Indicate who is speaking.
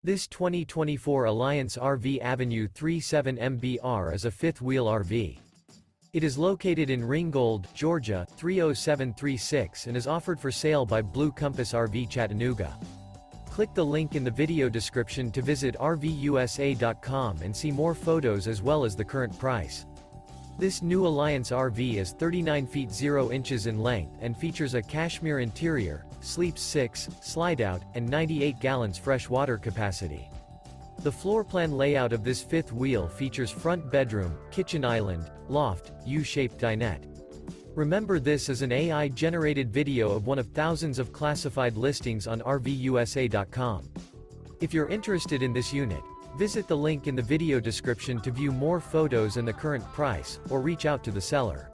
Speaker 1: This 2024 Alliance RV Avenue 37 MBR is a fifth-wheel RV. It is located in Ringgold, Georgia, 30736 and is offered for sale by Blue Compass RV Chattanooga. Click the link in the video description to visit RVUSA.com and see more photos as well as the current price. This new Alliance RV is 39 feet 0 inches in length and features a CASHMERE interior, sleeps 6, Slideout, and 98 gallons fresh water capacity. The floor plan layout of this fifth wheel features front bedroom, kitchen island, loft, U-shaped dinette. Remember, this is an AI-generated video of one of thousands of classified listings on RVUSA.com. If you're interested in this unit, visit the link in the video description to view more photos and the current price, or reach out to the seller.